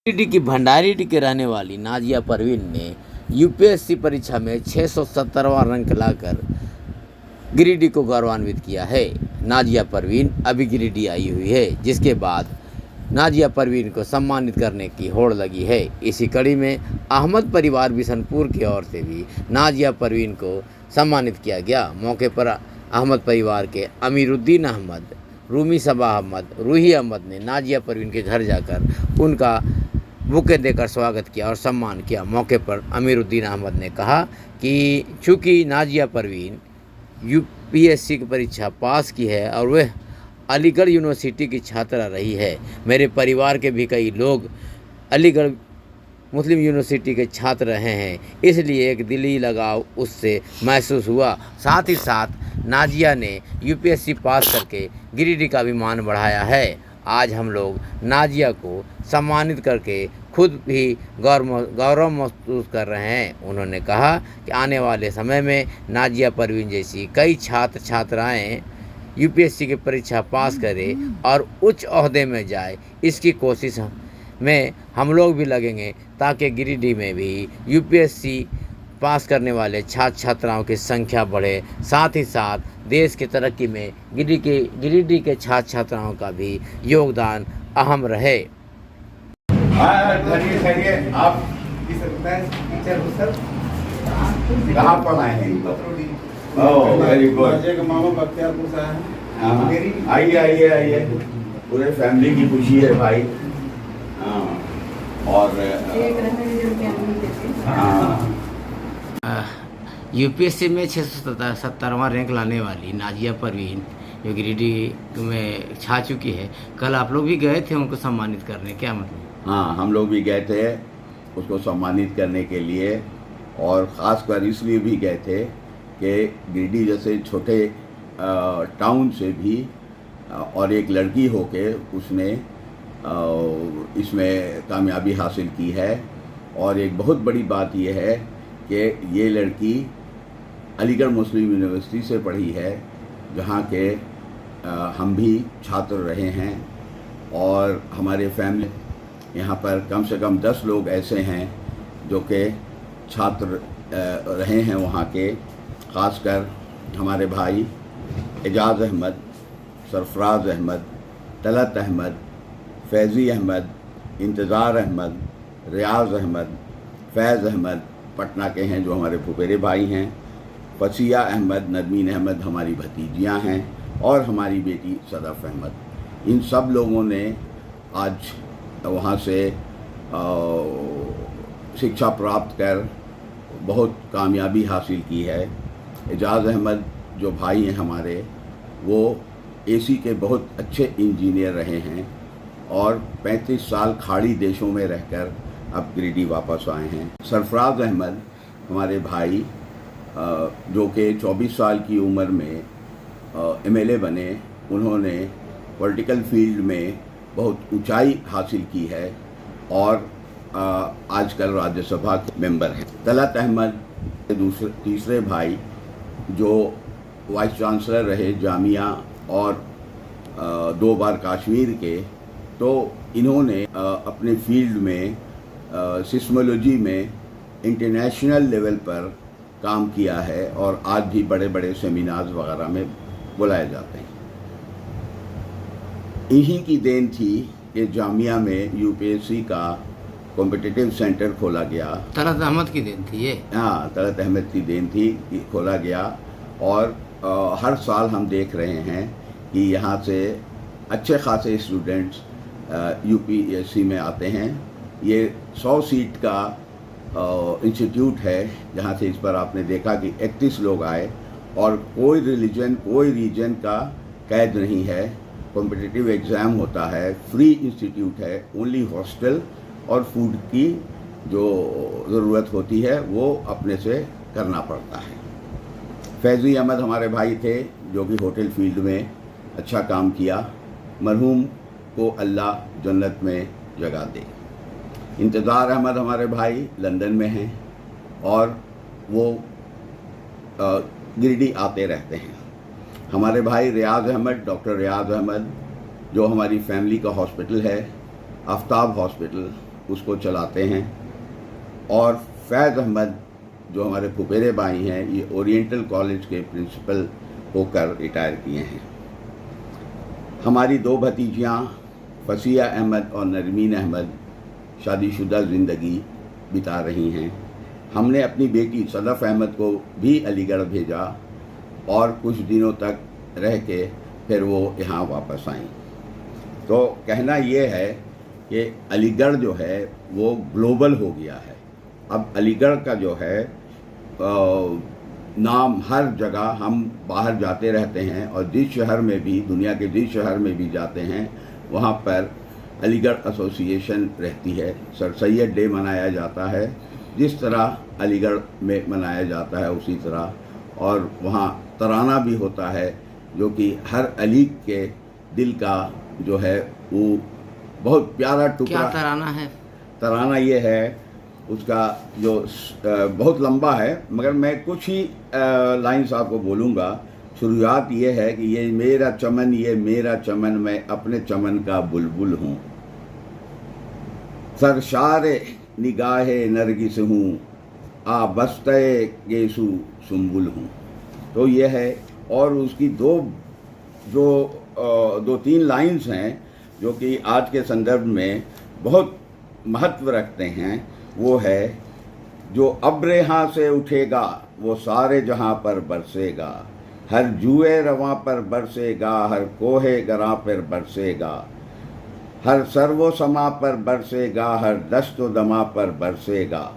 गिरिडीह की भंडारी के रहने वाली नाजिया परवीन ने यूपीएससी परीक्षा में 670वां रैंक लाकर गिरिडीह को गौरवान्वित किया है। नाजिया परवीन अभी गिरिडीह आई हुई है, जिसके बाद नाजिया परवीन को सम्मानित करने की होड़ लगी है। इसी कड़ी में अहमद परिवार बिशनपुर की ओर से भी नाजिया परवीन को सम्मानित किया गया। मौके पर अहमद परिवार के अमीरुद्दीन अहमद, रूमी सबा अहमद, रूही अहमद ने नाजिया परवीन के घर जाकर उनका बुके देकर स्वागत किया और सम्मान किया। मौके पर अमीरुद्दीन अहमद ने कहा कि चूँकि नाजिया परवीन यूपीएससी की परीक्षा पास की है और वह अलीगढ़ यूनिवर्सिटी की छात्रा रही है, मेरे परिवार के भी कई लोग अलीगढ़ मुस्लिम यूनिवर्सिटी के छात्र रहे हैं, इसलिए एक दिली लगाव उससे महसूस हुआ। साथ ही साथ नाजिया ने यूपीएससी पास करके गिरिडीह का भी मान बढ़ाया है। आज हम लोग नाजिया को सम्मानित करके खुद भी गौरव महसूस कर रहे हैं। उन्होंने कहा कि आने वाले समय में नाजिया परवीन जैसी कई छात्र छात्राएं यूपीएससी की परीक्षा पास करें और उच्च ओहदे में जाए, इसकी कोशिश में हम लोग भी लगेंगे ताकि गिरिडीह में भी यूपीएससी पास करने वाले छात्र छात्राओं की संख्या बढ़े। साथ ही साथ देश की तरक्की में गिरिडीह के छात्र छात्राओं का भी योगदान अहम रहे। आप टीचर हो सर, कहाँ पढ़ाए हैं? Very good. मामा बख्तियारपुर से आए हैं। आइए आइए आइए, पूरे फैमिली की खुशी है भाई। और यूपीएससी में 670वां रैंक लाने वाली नाजिया परवीन जो गिरिडीह में छा चुकी है, कल आप लोग भी गए थे उनको सम्मानित करने, क्या मतलब? हाँ, हम लोग भी गए थे उसको सम्मानित करने के लिए, और ख़ास कर इसलिए भी गए थे कि गिरिडीह जैसे छोटे टाउन से भी और एक लड़की होके उसने इसमें कामयाबी हासिल की है। और एक बहुत बड़ी बात यह है कि ये लड़की अलीगढ़ मुस्लिम यूनिवर्सिटी से पढ़ी है, जहाँ के हम भी छात्र रहे हैं, और हमारे फैमिली यहाँ पर कम से कम 10 लोग ऐसे हैं जो कि छात्र रहे हैं वहाँ के। ख़ासकर हमारे भाई एजाज़ अहमद, सरफराज अहमद, तलत अहमद, फैज़ी अहमद, इंतज़ार अहमद, रियाज़ अहमद, फैज़ अहमद पटना के हैं जो हमारे फुफेरे भाई हैं। फसिया अहमद, नदमीन अहमद हमारी भतीजियाँ हैं, और हमारी बेटी सदफ़ अहमद। इन सब लोगों ने आज वहाँ से शिक्षा प्राप्त कर बहुत कामयाबी हासिल की है। एजाज़ अहमद जो भाई हैं हमारे, वो एसी के बहुत अच्छे इंजीनियर रहे हैं और 35 साल खाड़ी देशों में रहकर अब गिरिडीह वापस आए हैं। सरफराज अहमद हमारे भाई जो कि 24 साल की उम्र में एमएलए बने, उन्होंने पॉलिटिकल फील्ड में बहुत ऊंचाई हासिल की है और आजकल राज्यसभा के मेंबर हैं। तलत अहमद तीसरे भाई जो वाइस चांसलर रहे जामिया और 2 बार कश्मीर के, तो इन्होंने अपने फील्ड में सिस्मोलॉजी में इंटरनेशनल लेवल पर काम किया है और आज भी बड़े बड़े सेमिनार्स वगैरह में बुलाए जाते हैं। इन्हीं की देन थी कि जामिया में यूपीएससी का कॉम्पिटिटिव सेंटर खोला गया। तलत अहमद की देन थी ये? हाँ, तलत अहमद की देन थी कि खोला गया, और हर साल हम देख रहे हैं कि यहाँ से अच्छे खासे स्टूडेंट्स यूपीएससी में आते हैं। ये 100 सीट का इंस्टीट्यूट है, जहाँ से इस पर आपने देखा कि 31 लोग आए, और कोई रिलीजन कोई रीजन का कैद नहीं है। कॉम्पिटिटिव एग्ज़ाम होता है, फ्री इंस्टीट्यूट है, ओनली हॉस्टल और फूड की जो ज़रूरत होती है वो अपने से करना पड़ता है। फैज़ी अहमद हमारे भाई थे जो कि होटल फील्ड में अच्छा काम किया, मरहूम को अल्लाह जन्नत में जगह दे। इंतज़ार अहमद हमारे भाई लंदन में हैं और वो गिरिडीह आते रहते हैं। हमारे भाई रियाज़ अहमद, डॉक्टर रियाज़ अहमद, जो हमारी फैमिली का हॉस्पिटल है आफ्ताब हॉस्पिटल, उसको चलाते हैं। और फैज़ अहमद जो हमारे फुफेरे भाई हैं, ये ओरिएंटल कॉलेज के प्रिंसिपल होकर रिटायर किए हैं। हमारी 2 भतीजियाँ फसिया अहमद और नरमीन अहमद शादीशुदा ज़िंदगी बिता रही हैं। हमने अपनी बेटी सदफ़ अहमद को भी अलीगढ़ भेजा और कुछ दिनों तक रह के फिर वो यहाँ वापस आई। तो कहना ये है कि अलीगढ़ जो है वो ग्लोबल हो गया है। अब अलीगढ़ का जो है नाम हर जगह, हम बाहर जाते रहते हैं और जिस शहर में भी, दुनिया के जिस शहर में भी जाते हैं वहाँ पर अलीगढ़ एसोसिएशन रहती है। सर सैयद डे मनाया जाता है, जिस तरह अलीगढ़ में मनाया जाता है उसी तरह। और वहाँ तराना भी होता है जो कि हर अली के दिल का जो है वो बहुत प्यारा टुकड़ा। क्या तराना है? तराना ये है, उसका जो बहुत लंबा है, मगर मैं कुछ ही लाइन्स आपको बोलूँगा। शुरुआत ये है कि ये मेरा चमन, ये मेरा चमन, मैं अपने चमन का बुलबुल हूँ, सरशारे निगाहे नरगिस हूँ, आ बस्ते गेसू सुम्बुल हूँ। तो ये है। और उसकी दो तीन लाइन्स हैं जो कि आज के संदर्भ में बहुत महत्व रखते हैं। वो है, जो अब्र यहाँ से उठेगा वो सारे जहाँ पर बरसेगा, हर जुए रवां पर बरसेगा, हर कोहे गरां पर बरसेगा, हर सर्वो समा पर बरसेगा, हर दस्तो दमा पर बरसेगा,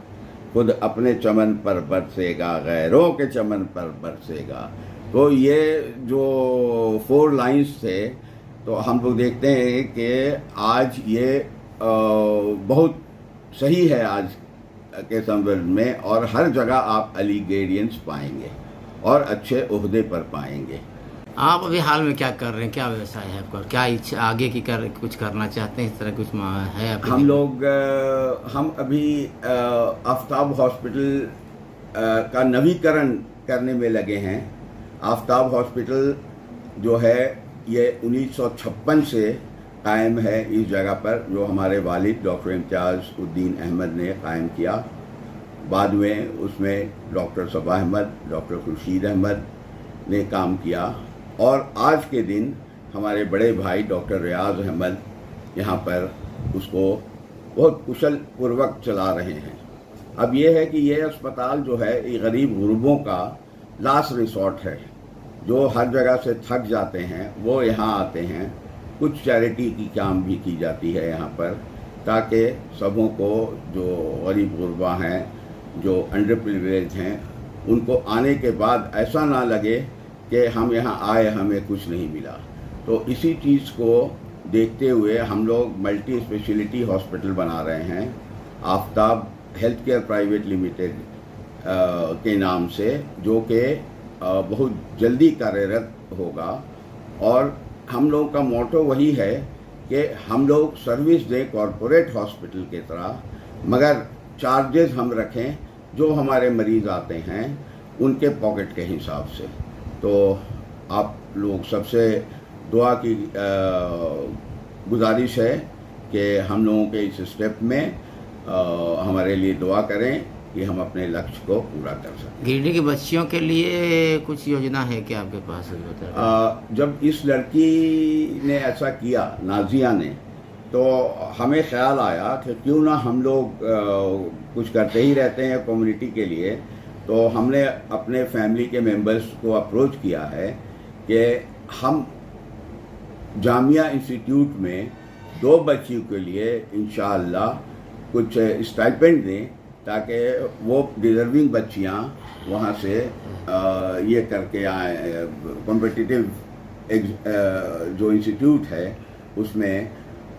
खुद अपने चमन पर बरसेगा, गैरों के चमन पर बरसेगा। तो ये जो 4 लाइन्स थे, तो हम लोग देखते हैं कि आज ये बहुत सही है आज के संदर्भ में। और हर जगह आप अलीगेरियंस पाएंगे और अच्छे ओहदे पर पाएंगे। आप अभी हाल में क्या कर रहे हैं? क्या व्यवसाय है आपका? क्या इच्छा आगे की कुछ करना चाहते हैं? इस तरह कुछ है आपके? हम अभी आफ्ताब हॉस्पिटल का नवीकरण करने में लगे हैं। आफ्ताब हॉस्पिटल जो है ये 1956 से कायम है इस जगह पर, जो हमारे वालिद डॉक्टर इम्तियाज़ उद्दीन अहमद ने कायम किया। बाद में उसमें डॉक्टर सबा अहमद, डॉक्टर खुर्शीद अहमद ने काम किया। और आज के दिन हमारे बड़े भाई डॉक्टर रियाज अहमद यहाँ पर उसको बहुत कुशल पूर्वक चला रहे हैं। अब ये है कि ये अस्पताल जो है ये गरीब गुरबों का लास्ट रिसोर्ट है। जो हर जगह से थक जाते हैं वो यहाँ आते हैं। कुछ चैरिटी की काम भी की जाती है यहाँ पर, ताकि सबों को, जो गरीब गुरबा हैं, जो अंडर प्रिविलेज हैं, उनको आने के बाद ऐसा ना लगे कि हम यहाँ आए हमें कुछ नहीं मिला। तो इसी चीज़ को देखते हुए हम लोग मल्टी स्पेशलिटी हॉस्पिटल बना रहे हैं, Aftab health care private limited के नाम से, जो कि बहुत जल्दी कार्यरत होगा। और हम लोग का मोटो वही है कि हम लोग सर्विस दें कॉरपोरेट हॉस्पिटल की तरह, मगर चार्जेस हम रखें जो हमारे मरीज़ आते हैं उनके पॉकेट के हिसाब से। तो आप लोग सबसे दुआ की गुजारिश है कि हम लोगों के इस स्टेप में हमारे लिए दुआ करें कि हम अपने लक्ष्य को पूरा कर सकें। गिरडी की बच्चियों के लिए कुछ योजना है क्या आपके पास? जब इस लड़की ने ऐसा किया, नाजिया ने, तो हमें ख्याल आया कि क्यों ना हम लोग कुछ करते ही रहते हैं कम्युनिटी के लिए। तो हमने अपने फैमिली के मेंबर्स को अप्रोच किया है कि हम जामिया इंस्टीट्यूट में 2 बच्चियों के लिए इंशाअल्लाह कुछ स्टाइपेंड दें, ताकि वो डिज़र्विंग बच्चियाँ वहाँ से ये करके आए, कॉम्पिटिटिव जो इंस्टीट्यूट है उसमें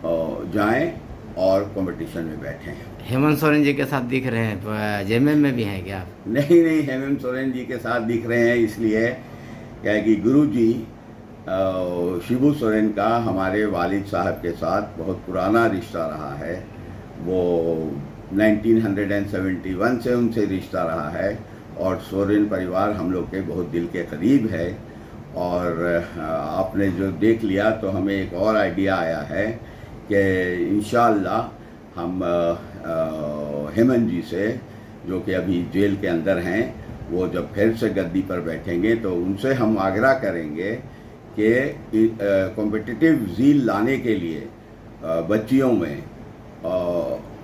जाएं और कंपटीशन में बैठें। हेमंत सोरेन जी के साथ दिख रहे हैं, जेएमएम में भी हैं क्या आप? नहीं, हेमंत सोरेन जी के साथ दिख रहे हैं इसलिए क्या कि गुरु जी शिबू सोरेन का हमारे वालिद साहब के साथ बहुत पुराना रिश्ता रहा है। वो 1971 से उनसे रिश्ता रहा है और सोरेन परिवार हम लोग के बहुत दिल के करीब है। और आपने जो देख लिया तो हमें एक और आइडिया आया है कि इंशाअल्लाह हम हेमंत जी से, जो कि अभी जेल के अंदर हैं, वो जब फिर से गद्दी पर बैठेंगे तो उनसे हम आग्रह करेंगे कि कॉम्पिटिटिव ज़ील लाने के लिए बच्चियों में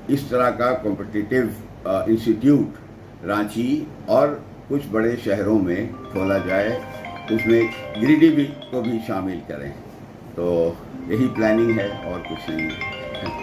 इस तरह का कॉम्पिटिटिव इंस्टीट्यूट रांची और कुछ बड़े शहरों में खोला जाए, उसमें गिरिडीह को भी शामिल करें। तो यही प्लानिंग है और कुछ नहीं है।